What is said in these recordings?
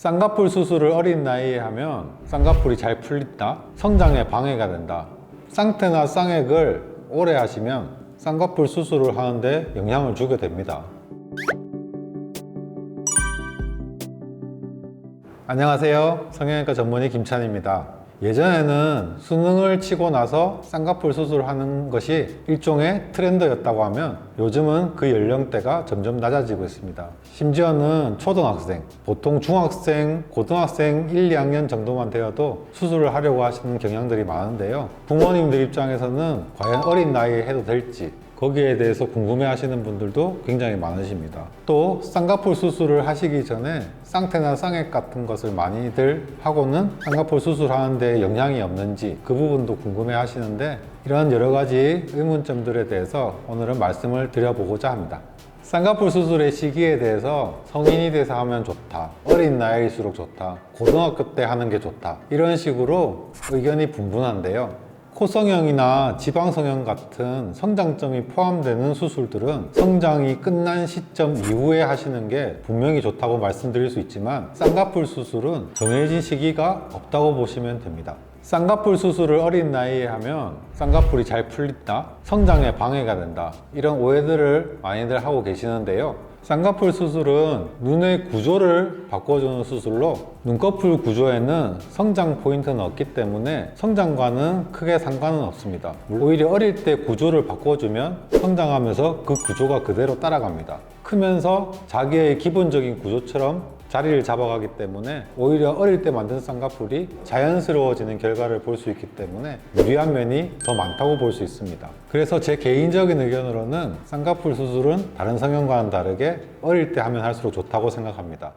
쌍꺼풀 수술을 어린 나이에 하면 쌍꺼풀이 잘 풀린다, 성장에 방해가 된다. 쌍태나 쌍액을 오래 하시면 쌍꺼풀 수술을 하는데 영향을 주게 됩니다. 안녕하세요, 성형외과 전문의 김찬입니다. 예전에는 수능을 치고 나서 쌍꺼풀 수술하는 것이 일종의 트렌드였다고 하면 요즘은 그 연령대가 점점 낮아지고 있습니다. 심지어는 초등학생, 보통 중학생, 고등학생 1, 2학년 정도만 되어도 수술을 하려고 하시는 경향들이 많은데요. 부모님들 입장에서는 과연 어린 나이에 해도 될지 거기에 대해서 궁금해 하시는 분들도 굉장히 많으십니다. 또 쌍꺼풀 수술을 하시기 전에 쌍태나 쌍액 같은 것을 많이들 하고는 쌍꺼풀 수술하는데 영향이 없는지 그 부분도 궁금해 하시는데, 이런 여러 가지 의문점들에 대해서 오늘은 말씀을 드려보고자 합니다. 쌍꺼풀 수술의 시기에 대해서 성인이 돼서 하면 좋다, 어린 나이일수록 좋다, 고등학교 때 하는 게 좋다, 이런 식으로 의견이 분분한데요. 코성형이나 지방성형 같은 성장점이 포함되는 수술들은 성장이 끝난 시점 이후에 하시는 게 분명히 좋다고 말씀드릴 수 있지만, 쌍꺼풀 수술은 정해진 시기가 없다고 보시면 됩니다. 쌍꺼풀 수술을 어린 나이에 하면 쌍꺼풀이 잘 풀린다, 성장에 방해가 된다, 이런 오해들을 많이들 하고 계시는데요. 쌍꺼풀 수술은 눈의 구조를 바꿔주는 수술로 눈꺼풀 구조에는 성장 포인트는 없기 때문에 성장과는 크게 상관은 없습니다. 오히려 어릴 때 구조를 바꿔주면 성장하면서 그 구조가 그대로 따라갑니다. 크면서 자기의 기본적인 구조처럼 자리를 잡아가기 때문에 오히려 어릴 때 만든 쌍꺼풀이 자연스러워지는 결과를 볼 수 있기 때문에 유리한 면이 더 많다고 볼 수 있습니다. 그래서 제 개인적인 의견으로는 쌍꺼풀 수술은 다른 성형과는 다르게 어릴 때 하면 할수록 좋다고 생각합니다.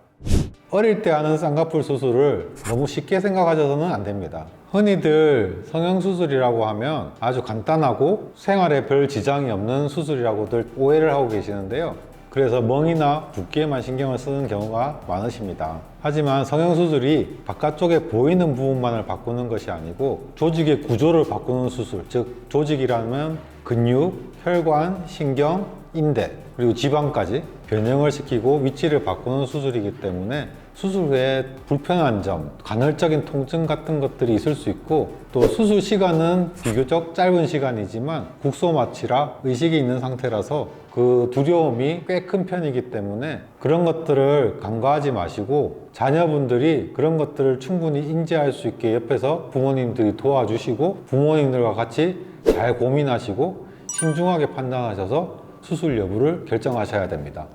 어릴 때 하는 쌍꺼풀 수술을 너무 쉽게 생각하셔서는 안 됩니다. 흔히들 성형수술이라고 하면 아주 간단하고 생활에 별 지장이 없는 수술이라고들 오해를 하고 계시는데요. 그래서 멍이나 붓기에만 신경을 쓰는 경우가 많으십니다. 하지만 성형수술이 바깥쪽에 보이는 부분만을 바꾸는 것이 아니고 조직의 구조를 바꾸는 수술, 즉 조직이라면 근육, 혈관, 신경, 인대, 그리고 지방까지 변형을 시키고 위치를 바꾸는 수술이기 때문에 수술 후에 불편한 점, 간헐적인 통증 같은 것들이 있을 수 있고, 또 수술 시간은 비교적 짧은 시간이지만 국소마취라 의식이 있는 상태라서 그 두려움이 꽤 큰 편이기 때문에 그런 것들을 간과하지 마시고, 자녀분들이 그런 것들을 충분히 인지할 수 있게 옆에서 부모님들이 도와주시고 부모님들과 같이 잘 고민하시고 신중하게 판단하셔서 수술 여부를 결정하셔야 됩니다.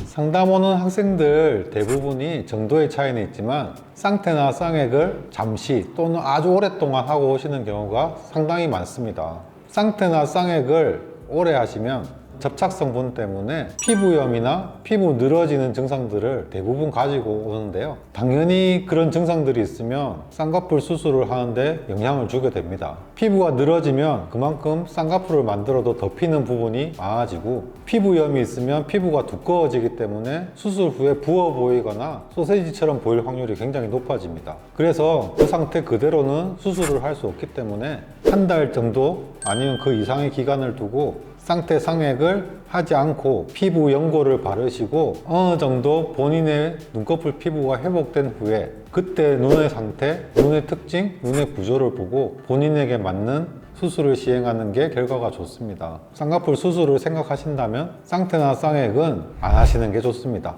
상담 오는 학생들 대부분이 정도의 차이는 있지만 쌍태나 쌍액을 잠시 또는 아주 오랫동안 하고 오시는 경우가 상당히 많습니다. 쌍태나 쌍액을 오래 하시면 접착 성분 때문에 피부염이나 피부 늘어지는 증상들을 대부분 가지고 오는데요. 당연히 그런 증상들이 있으면 쌍꺼풀 수술을 하는데 영향을 주게 됩니다. 피부가 늘어지면 그만큼 쌍꺼풀을 만들어도 덮이는 부분이 많아지고, 피부염이 있으면 피부가 두꺼워지기 때문에 수술 후에 부어 보이거나 소세지처럼 보일 확률이 굉장히 높아집니다. 그래서 그 상태 그대로는 수술을 할 수 없기 때문에 한 달 정도 아니면 그 이상의 기간을 두고 쌍태 쌍액을 하지 않고 피부 연고를 바르시고 어느 정도 본인의 눈꺼풀 피부가 회복된 후에 그때 눈의 상태, 눈의 특징, 눈의 구조를 보고 본인에게 맞는 수술을 시행하는 게 결과가 좋습니다. 쌍꺼풀 수술을 생각하신다면 쌍태나 쌍액은 안 하시는 게 좋습니다.